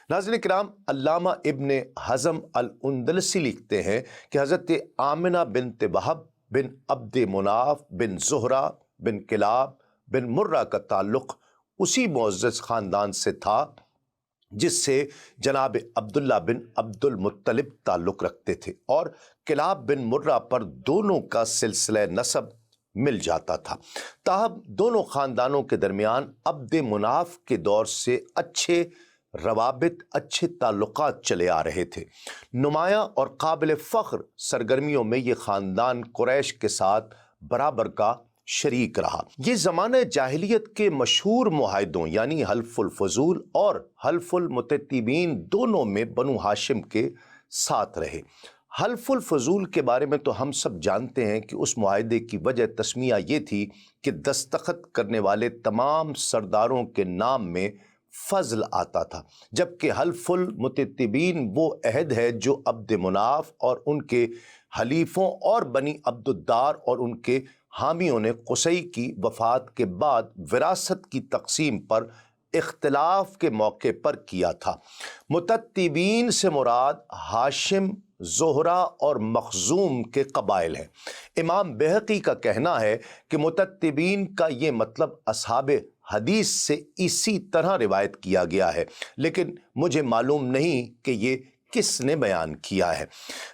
ناظرین کرام، علامہ ابن حزم الاندلسی لکھتے ہیں کہ حضرت آمنہ بنت وہب بن عبد مناف بن زہرہ بن کلاب بن مرہ کا تعلق اسی معزز خاندان سے تھا جس سے جناب عبداللہ بن عبد المطلب تعلق رکھتے تھے، اور کلاب بن مرہ پر دونوں کا سلسلہ نسب مل جاتا تھا۔ تاہم دونوں خاندانوں کے درمیان عبد مناف کے دور سے اچھے روابط، اچھے تعلقات چلے آ رہے تھے۔ نمایاں اور قابل فخر سرگرمیوں میں یہ خاندان قریش کے ساتھ برابر کا شریک رہا۔ یہ زمانہ جاہلیت کے مشہور معاہدوں یعنی حلف الفضول اور حلف المتتبین دونوں میں بنو ہاشم کے ساتھ رہے۔ حلف الفضول کے بارے میں تو ہم سب جانتے ہیں کہ اس معاہدے کی وجہ تسمیہ یہ تھی کہ دستخط کرنے والے تمام سرداروں کے نام میں فضل آتا تھا، جبکہ حلف المتتبین وہ عہد ہے جو عبد مناف اور ان کے حلیفوں اور بنی عبد الدار اور ان کے حامیوں نے قصی کی وفات کے بعد وراثت کی تقسیم پر اختلاف کے موقع پر کیا تھا۔ متتبین سے مراد ہاشم، زہرہ اور مخزوم کے قبائل ہیں۔ امام بہقی کا کہنا ہے کہ متتبین کا یہ مطلب اصحاب حدیث سے اسی طرح روایت کیا گیا ہے، لیکن مجھے معلوم نہیں کہ یہ کس نے بیان کیا ہے۔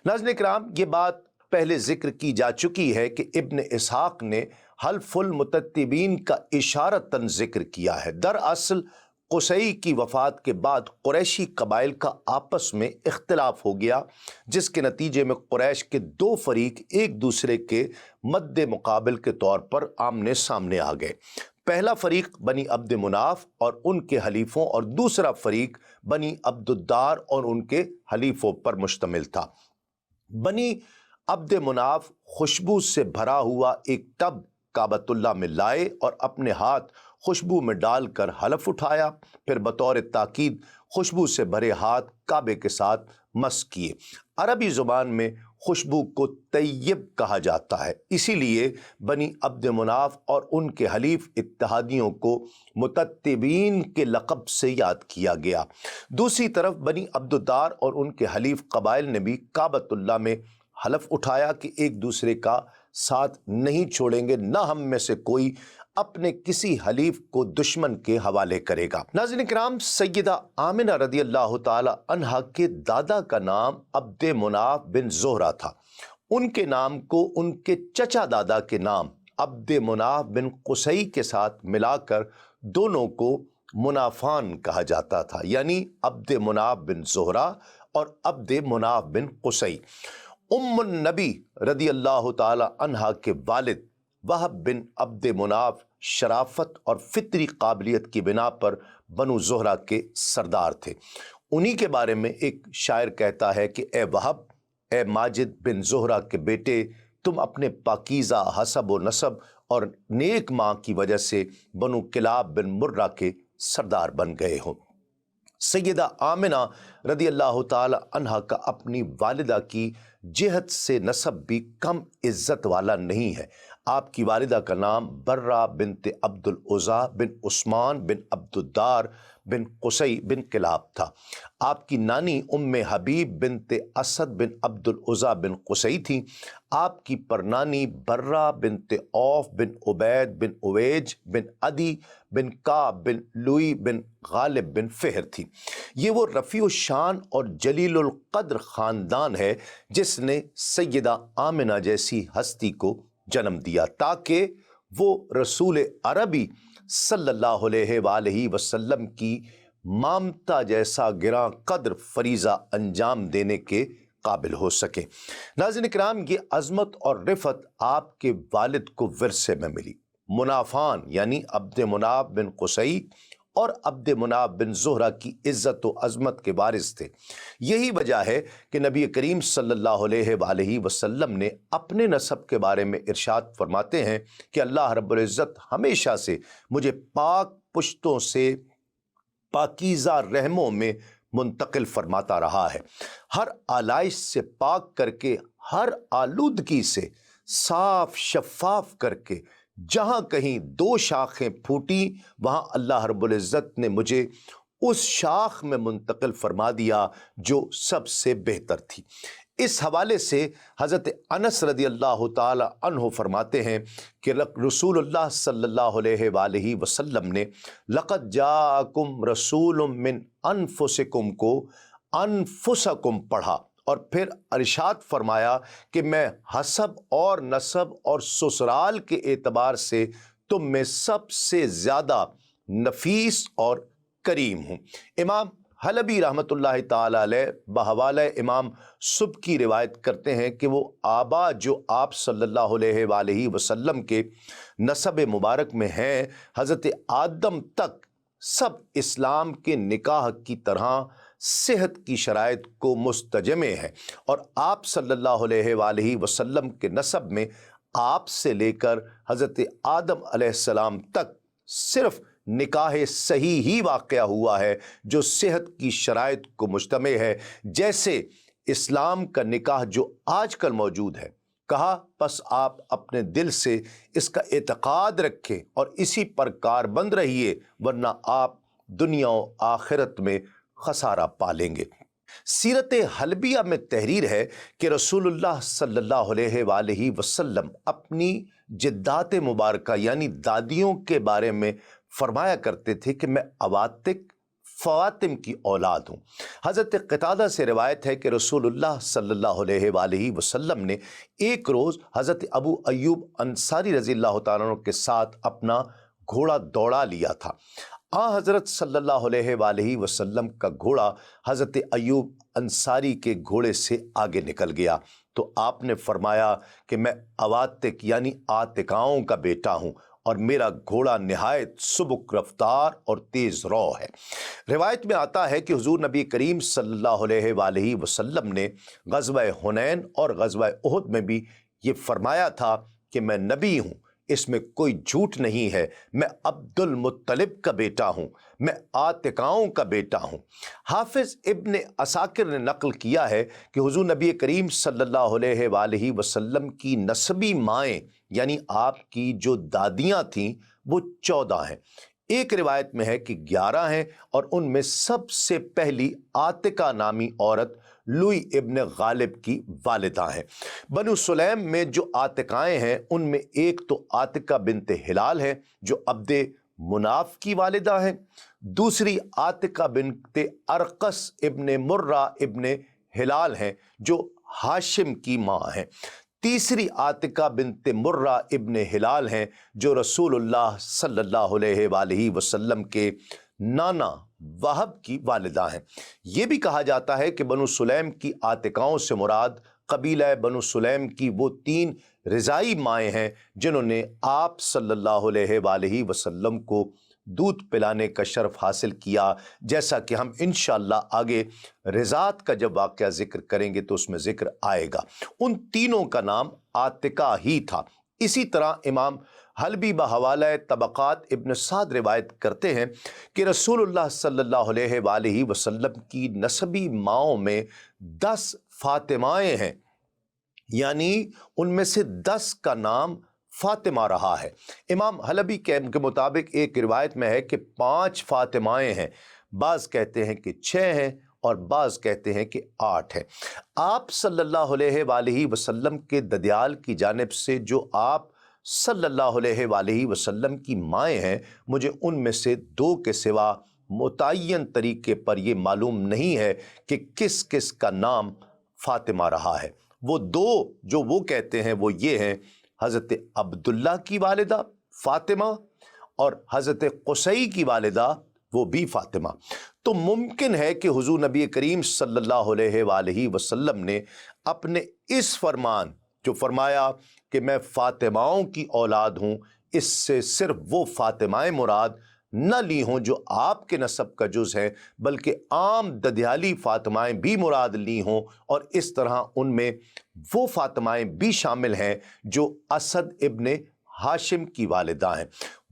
ناظرین کرام، یہ بات پہلے ذکر کی جا چکی ہے کہ ابن اسحاق نے حلف المتتبین کا اشارتاً ذکر کیا ہے۔ دراصل قصی کی وفات کے بعد قریشی قبائل کا آپس میں اختلاف ہو گیا، جس کے نتیجے میں قریش کے دو فریق ایک دوسرے کے مد مقابل کے طور پر آمنے سامنے آ گئے۔ پہلا فریق بنی عبد مناف اور ان کے حلیفوں اور دوسرا فریق بنی عبد الدار اور ان کے حلیفوں پر مشتمل تھا۔ بنی عبد مناف خوشبو سے بھرا ہوا ایک ٹب کعبۃ اللہ میں لائے اور اپنے ہاتھ خوشبو میں ڈال کر حلف اٹھایا، پھر بطور تاکید خوشبو سے بھرے ہاتھ کعبے کے ساتھ مس کیے۔ عربی زبان میں خوشبو کو طیب کہا جاتا ہے، اسی لیے بنی عبد مناف اور ان کے حلیف اتحادیوں کو متتبین کے لقب سے یاد کیا گیا۔ دوسری طرف بنی عبد الدار اور ان کے حلیف قبائل نے بھی کعبۃ اللہ میں حلف اٹھایا کہ ایک دوسرے کا ساتھ نہیں چھوڑیں گے، نہ ہم میں سے کوئی اپنے کسی حلیف کو دشمن کے حوالے کرے گا۔ ناظرین کرام، سیدہ آمنہ رضی اللہ تعالی عنہا کے دادا کا نام عبد مناف بن زہرہ تھا۔ ان کے نام کو ان کے چچا دادا کے نام عبد مناف بن قصی کے ساتھ ملا کر دونوں کو منافان کہا جاتا تھا، یعنی عبد مناف بن زہرہ اور عبد مناف بن قصی۔ ام النبی رضی اللہ تعالی عنہا کے والد وہب بن عبد مناف شرافت اور فطری قابلیت کی بنا پر بنو زہرہ کے سردار تھے۔ انہی کے بارے میں ایک شاعر کہتا ہے کہ اے وہب، اے ماجد بن زہرہ کے بیٹے، تم اپنے پاکیزہ حسب و نسب اور نیک ماں کی وجہ سے بنو کلاب بن مرہ کے سردار بن گئے ہو۔ سیدہ آمنہ رضی اللہ تعالی عنہا کا اپنی والدہ کی جہت سے نسب بھی کم عزت والا نہیں ہے۔ آپ کی والدہ کا نام برہ بنت عبد العزیٰ بن عثمان بن عبد الدار بن قصی بن کلاب تھا۔ آپ کی نانی ام حبیب بنت اسد بن عبد العزیٰ بن قصی تھی۔ آپ کی پرنانی برہ بنت عوف بن عبید بن اویج بن عدی بن کعب بن لوئی بن غالب بن فہر تھی۔ یہ وہ رفیع الشان اور جلیل القدر خاندان ہے جس نے سیدہ آمنہ جیسی ہستی کو جنم دیا، تاکہ وہ رسول عربی صلی اللہ علیہ وآلہ وسلم کی مامتا جیسا گراں قدر فریضہ انجام دینے کے قابل ہو سکے۔ ناظرین کرام، یہ عظمت اور رفعت آپ کے والد کو ورثے میں ملی۔ منافان یعنی عبد مناف بن قصی اور عبد مناف بن زہرہ کی عزت و عظمت کے وارث تھے۔ یہی وجہ ہے کہ نبی کریم صلی اللہ علیہ وآلہ وسلم نے اپنے نسب کے بارے میں ارشاد فرماتے ہیں کہ اللہ رب العزت ہمیشہ سے مجھے پاک پشتوں سے پاکیزہ رحموں میں منتقل فرماتا رہا ہے، ہر آلائش سے پاک کر کے، ہر آلودگی سے صاف شفاف کر کے، جہاں کہیں دو شاخیں پھوٹی وہاں اللہ رب العزت نے مجھے اس شاخ میں منتقل فرما دیا جو سب سے بہتر تھی۔ اس حوالے سے حضرت انس رضی اللہ تعالی عنہ فرماتے ہیں کہ رسول اللہ صلی اللہ علیہ وآلہ وسلم نے لقد جاءکم رسول من انفسکم کو انفسکم پڑھا، اور پھر ارشاد فرمایا کہ میں حسب اور نسب اور سسرال کے اعتبار سے تم میں سب سے زیادہ نفیس اور کریم ہوں۔ امام حلبی رحمۃ اللہ تعالی علیہ بحوالہ امام سبکی روایت کرتے ہیں کہ وہ آبا جو آپ صلی اللہ علیہ وآلہ وسلم کے نسب مبارک میں ہیں، حضرت آدم تک سب اسلام کے نکاح کی طرح صحت کی شرائط کو مستجمع ہے، اور آپ صلی اللہ علیہ وآلہ وسلم کے نسب میں آپ سے لے کر حضرت آدم علیہ السلام تک صرف نکاح صحیح ہی واقعہ ہوا ہے جو صحت کی شرائط کو مجتمع ہے، جیسے اسلام کا نکاح جو آج کل موجود ہے۔ کہا پس آپ اپنے دل سے اس کا اعتقاد رکھیں اور اسی پر کاربند رہیے، ورنہ آپ دنیا و آخرت میں خسارہ پالیں گے۔ سیرت حلبیہ میں تحریر ہے کہ رسول اللہ صلی اللہ علیہ وآلہ وسلم اپنی جدات مبارکہ یعنی دادیوں کے بارے میں فرمایا کرتے تھے کہ میں عواتق فواتم کی اولاد ہوں۔ حضرت قتادہ سے روایت ہے کہ رسول اللہ صلی اللہ علیہ وآلہ وسلم نے ایک روز حضرت ابو ایوب انصاری رضی اللہ تعالیٰ عنہ کے ساتھ اپنا گھوڑا دوڑا لیا تھا۔ حضرت صلی اللہ علیہ وآلہ وسلم کا گھوڑا حضرت ایوب انصاری کے گھوڑے سے آگے نکل گیا تو آپ نے فرمایا کہ میں عواتق یعنی عاتقاؤں کا بیٹا ہوں، اور میرا گھوڑا نہایت سبک رفتار اور تیز رو ہے۔ روایت میں آتا ہے کہ حضور نبی کریم صلی اللہ علیہ وآلہ وسلم نے غزوہ حنین اور غزوہ احد میں بھی یہ فرمایا تھا کہ میں نبی ہوں، اس میں کوئی جھوٹ نہیں ہے، میں عبد المطلب کا بیٹا ہوں، میں عاتقاؤں کا بیٹا ہوں۔ حافظ ابن عساکر نے نقل کیا ہے کہ حضور نبی کریم صلی اللہ علیہ وآلہ وسلم کی نسبی مائیں یعنی آپ کی جو دادیاں تھیں وہ 14 ہیں۔ ایک روایت میں ہے کہ 11 ہیں، اور ان میں سب سے پہلی عاتقہ نامی عورت لوئی ابن غالب کی والدہ ہیں۔ بنو سلیم میں جو عاتقائیں ہیں ان میں ایک تو عاتقہ بنت ہلال ہے جو عبد مناف کی والدہ ہیں، دوسری عاتقہ بنت ارقص ابن مرہ ابن ہلال ہیں جو ہاشم کی ماں ہیں، تیسری عاتقہ بنت مرہ ابن ہلال ہیں جو رسول اللہ صلی اللہ علیہ وآلہ وسلم کے نانا وہب کی والدہ ہیں۔ یہ بھی کہا جاتا ہے کہ بنو سلیم کی عاتقاؤں سے مراد قبیلہ بنو سلیم کی وہ 3 رضائی مائیں ہیں جنہوں نے آپ صلی اللہ علیہ وآلہ وسلم کو دودھ پلانے کا شرف حاصل کیا، جیسا کہ ہم انشاءاللہ آگے رضاعت کا جب واقعہ ذکر کریں گے تو اس میں ذکر آئے گا۔ ان تینوں کا نام عاتقہ ہی تھا۔ اسی طرح امام حلبی بحوالہ طبقات ابن سعد روایت کرتے ہیں کہ رسول اللہ صلی اللہ علیہ وآلہ وسلم کی نسبی ماؤں میں 10 فاطمائیں ہیں، یعنی ان میں سے 10 کا نام فاطمہ رہا ہے۔ امام حلبی کے مطابق ایک روایت میں ہے کہ 5 فاطمائیں ہیں، بعض کہتے ہیں کہ 6 ہیں اور بعض کہتے ہیں کہ 8 ہیں۔ آپ صلی اللہ علیہ وآلہ وسلم کے ددیال کی جانب سے جو آپ صلی اللہ علیہ وآلہ وسلم کی مائیں ہیں، مجھے ان میں سے 2 کے سوا متعین طریقے پر یہ معلوم نہیں ہے کہ کس کس کا نام فاطمہ رہا ہے۔ وہ 2 جو وہ کہتے ہیں وہ یہ ہیں، حضرت عبداللہ کی والدہ فاطمہ اور حضرت قصی کی والدہ وہ بھی فاطمہ۔ تو ممکن ہے کہ حضور نبی کریم صلی اللہ علیہ وآلہ وسلم نے اپنے اس فرمان جو فرمایا کہ میں فاطماؤں کی اولاد ہوں، اس سے صرف وہ فاطمائیں مراد نہ لی ہوں جو آپ کے نسب کا جز ہے، بلکہ عام ددیالی فاطمائیں بھی مراد لی ہوں، اور اس طرح ان میں وہ فاطمائیں بھی شامل ہیں جو اسد ابن ہاشم کی والدہ ہیں،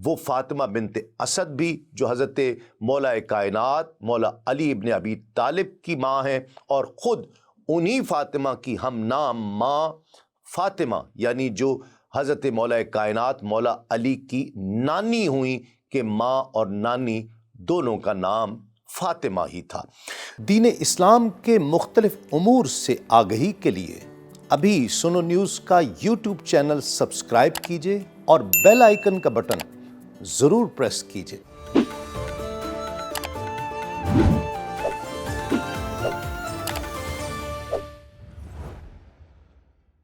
وہ فاطمہ بنت اسد بھی جو حضرت مولا کائنات مولا علی ابن ابی طالب کی ماں ہیں، اور خود انہی فاطمہ کی ہم نام ماں فاطمہ یعنی جو حضرت مولا کائنات مولا علی کی نانی ہوئیں کہ ماں اور نانی دونوں کا نام فاطمہ ہی تھا۔ دین اسلام کے مختلف امور سے آگہی کے لیے ابھی سنو نیوز کا یوٹیوب چینل سبسکرائب کیجئے اور بیل آئیکن کا بٹن ضرور پریس کیجئے۔